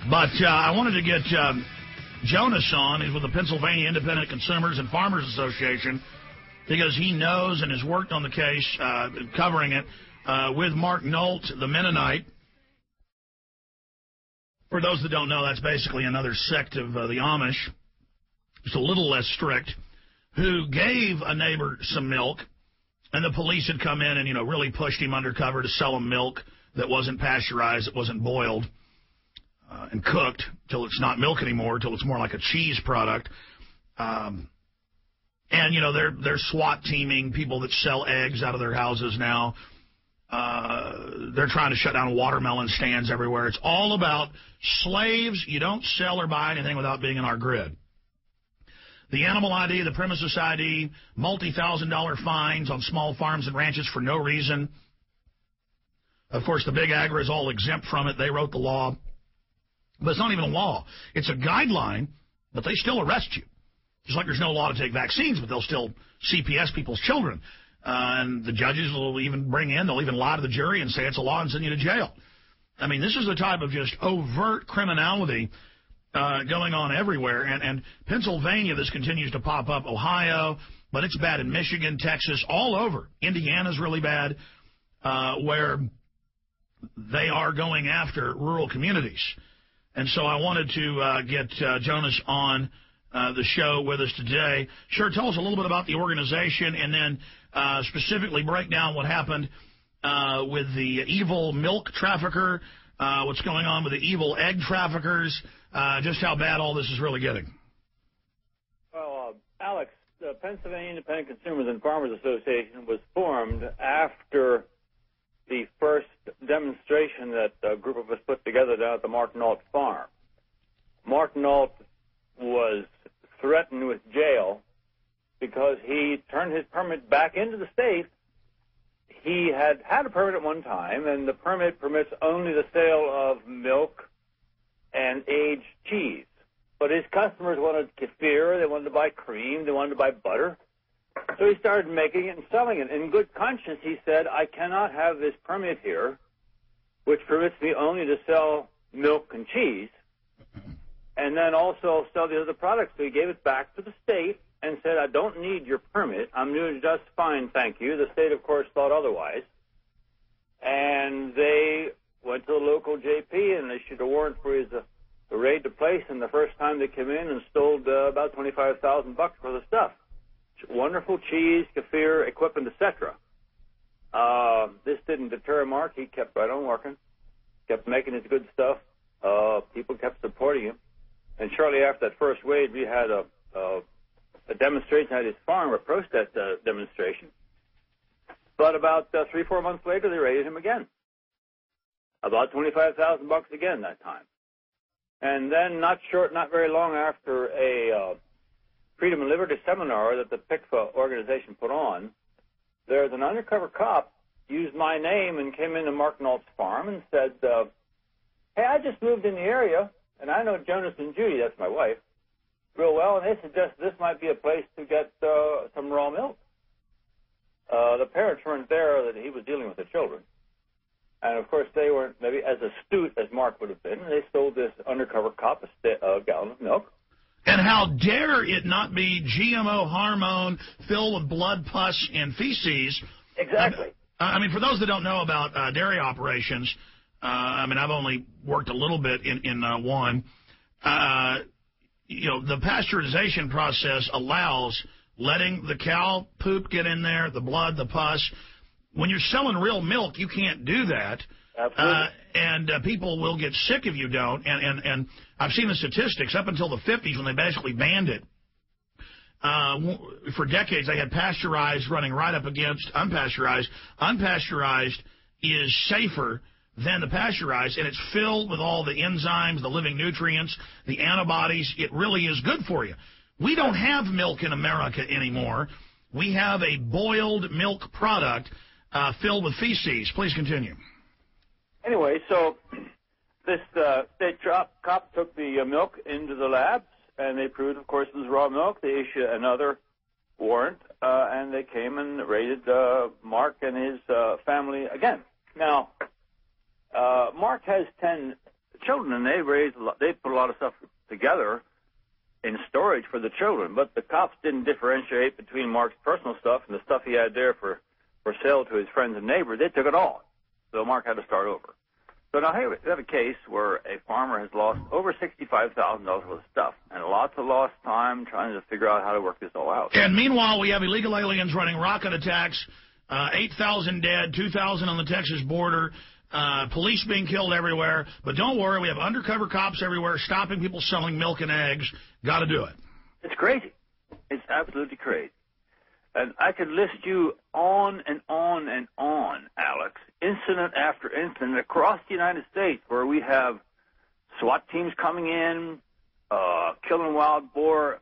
But I wanted to get Jonas on. He's with the Pennsylvania Independent Consumers and Farmers Association because he knows and has worked on the case, covering it, with Mark Nolt, the Mennonite. For those that don't know, that's basically another sect of the Amish. It's a little less strict, who gave a neighbor some milk, and the police had come in and, really pushed him undercover to sell him milk that wasn't pasteurized, that wasn't boiled and cooked till it's not milk anymore, till it's more like a cheese product. And, they're SWAT teaming people that sell eggs out of their houses now. They're trying to shut down watermelon stands everywhere. It's all about slaves. You don't sell or buy anything without being in our grid. The animal ID, the premises ID, multi-$1,000 fines on small farms and ranches for no reason. Of course, the big agri is all exempt from it. They wrote the law. But it's not even a law. It's a guideline, but they still arrest you. Just like there's no law to take vaccines, but they'll still CPS people's children. And the judges will even they'll even lie to the jury and say it's a law and send you to jail. I mean, this is the type of just overt criminality going on everywhere. And Pennsylvania, this continues to pop up. Ohio, but it's bad in Michigan, Texas, all over. Indiana's really bad, where they are going after rural communities. And so I wanted to get Jonas on the show with us today. Sure, tell us a little bit about the organization and then specifically break down what happened with the evil milk trafficker, what's going on with the evil egg traffickers, just how bad all this is really getting. Well, Alex, the Pennsylvania Independent Consumers and Farmers Association was formed after the first demonstration that a group of us put together down at the Mark Nault farm. Mark Nault was threatened with jail because he turned his permit back into the state. He had a permit at one time, and the permit permits only the sale of milk and aged cheese. But his customers wanted kefir, they wanted to buy cream, they wanted to buy butter. So he started making it and selling it. In good conscience, he said, I cannot have this permit here, which permits me only to sell milk and cheese, and then also sell the other products. So he gave it back to the state and said, I don't need your permit. I'm doing just fine, thank you. The state, of course, thought otherwise. And they went to the local JP and issued a warrant for his to raid the place. And the first time they came in and stole about $25,000 worth of stuff. Wonderful cheese, kefir, equipment, etc. This didn't deter Mark. He kept right on working, kept making his good stuff. People kept supporting him. And shortly after that first raid, we had a demonstration at his farm, a protest demonstration. But about 3-4 months later, they raided him again. About $25,000 again that time. And then not very long after a Freedom and Liberty seminar that the PICFA organization put on, there's an undercover cop used my name and came into Mark Nault's farm and said, hey, I just moved in the area, and I know Jonas and Judy, that's my wife, real well, and they suggest this might be a place to get some raw milk. The parents weren't there that he was dealing with the children. And, of course, they weren't maybe as astute as Mark would have been. They sold this undercover cop a gallon of milk. And how dare it not be GMO hormone filled with blood, pus, and feces? Exactly. I mean, for those that don't know about dairy operations, I've only worked a little bit in one. The pasteurization process allows letting the cow poop get in there, the blood, the pus. When you're selling real milk, you can't do that. Absolutely. And people will get sick if you don't. And I've seen the statistics up until the 50s when they basically banned it. For decades, they had pasteurized running right up against unpasteurized. Unpasteurized is safer than the pasteurized, and it's filled with all the enzymes, the living nutrients, the antibodies. It really is good for you. We don't have milk in America anymore. We have a boiled milk product filled with feces. Please continue. Anyway, so this state cop took the milk into the labs, and they proved, of course, it was raw milk. They issued another warrant, and they came and raided Mark and his family again. Now, Mark has 10 children, and they put a lot of stuff together in storage for the children. But the cops didn't differentiate between Mark's personal stuff and the stuff he had there for sale to his friends and neighbors. They took it all. So Mark had to start over. So now here we have a case where a farmer has lost over $65,000 worth of stuff and lots of lost time trying to figure out how to work this all out. And meanwhile, we have illegal aliens running rocket attacks, 8,000 dead, 2,000 on the Texas border, police being killed everywhere. But don't worry, we have undercover cops everywhere stopping people selling milk and eggs. Got to do it. It's crazy. It's absolutely crazy. And I could list you on and on and on, Alex, incident after incident across the United States where we have SWAT teams coming in, killing wild boars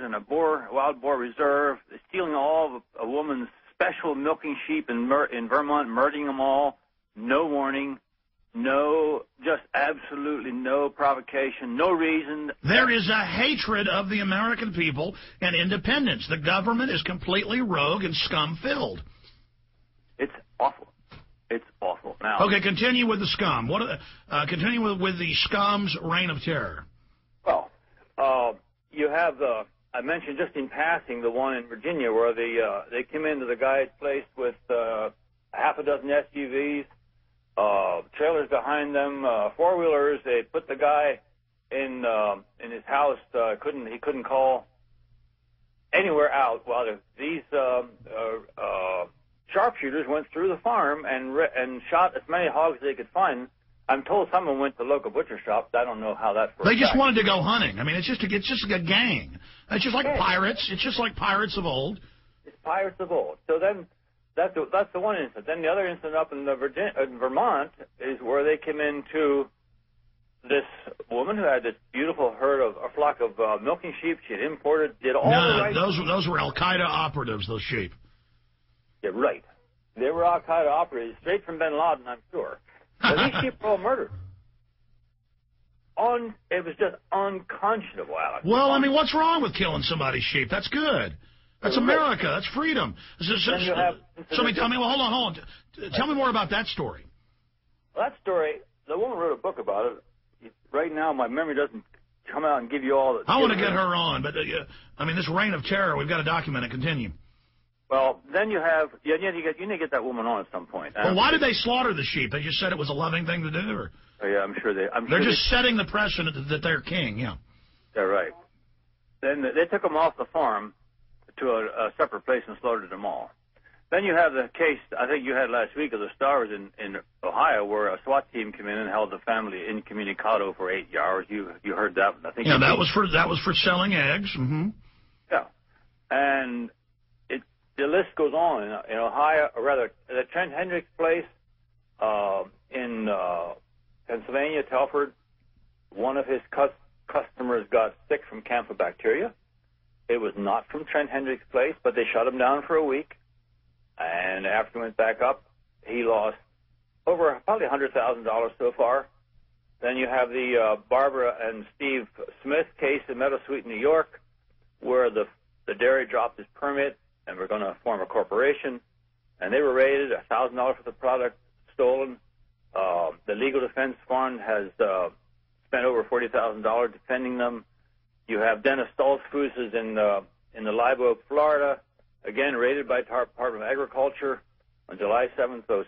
in a wild boar reserve, stealing all of a woman's special milking sheep in Vermont, murdering them all, no warning, just absolutely no provocation, no reason. There is a hatred of the American people and independence. The government is completely rogue and scum-filled. It's awful. It's awful. Now, okay, continue with the scum. Continue with the scum's reign of terror. Well, you have I mentioned just in passing the one in Virginia where they came into the guy's place with half a dozen SUVs. Trailers behind them, four-wheelers. They put the guy in his house. He couldn't call anywhere out. While these sharpshooters went through the farm and shot as many hogs as they could find. I'm told someone went to the local butcher shop. I don't know how that. They just wanted to go hunting. I mean, it's just a gang. It's just like pirates. It's just like pirates of old. It's pirates of old. So then. That's the one incident. Then the other incident up in Vermont is where they came into this woman who had this beautiful flock of milking sheep. She had imported, did all the right. Those were Al-Qaeda operatives, those sheep. Yeah, right. They were Al-Qaeda operatives, straight from bin Laden, I'm sure. But these sheep were all murdered. It was just unconscionable, Alex. Well, I mean, what's wrong with killing somebody's sheep? That's good. That's America. That's freedom. Hold on. Tell me more about that story. Well, that story, the woman wrote a book about it. Right now, my memory doesn't come out and give you all the... I want to get her on, but, I mean, this reign of terror, we've got to document it. Continue. Well, then you have... You need to get that woman on at some point. Well, why did they slaughter the sheep? They just said it was a loving thing to do? Or? Oh, yeah, I'm sure they're just setting the precedent that they're king, yeah. They're right. Then they took them off the farm to a separate place and slaughtered them all. Then you have the case I think you had last week of the Stars in Ohio, where a SWAT team came in and held the family incommunicado for 8 hours. You heard that? I think. Yeah, that was for selling eggs. Mm-hmm. Yeah, and the list goes on. In Ohio, or rather, at Trent Hendricks' place in Pennsylvania, Telford, one of his customers got sick from Campylobacter. It was not from Trent Hendricks' place, but they shut him down for a week. And after he went back up, he lost over probably $100,000 so far. Then you have the Barbara and Steve Smith case in Meadowsweet, New York, where the dairy dropped his permit and we're going to form a corporation. And they were raided, $1,000 worth of product stolen. The Legal Defense Fund has spent over $40,000 defending them. You have Dennis Stoltzfus in the Live Oak, Florida, again raided by Department of Agriculture on July 7th, 05,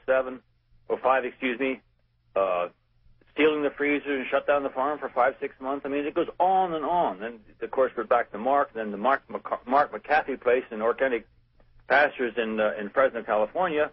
stealing the freezer and shut down the farm for 5-6 months. I mean, it goes on and on. Then, of course, we're back to Mark. Then the Mark McCaffey place in Organic Pastures in Fresno, California,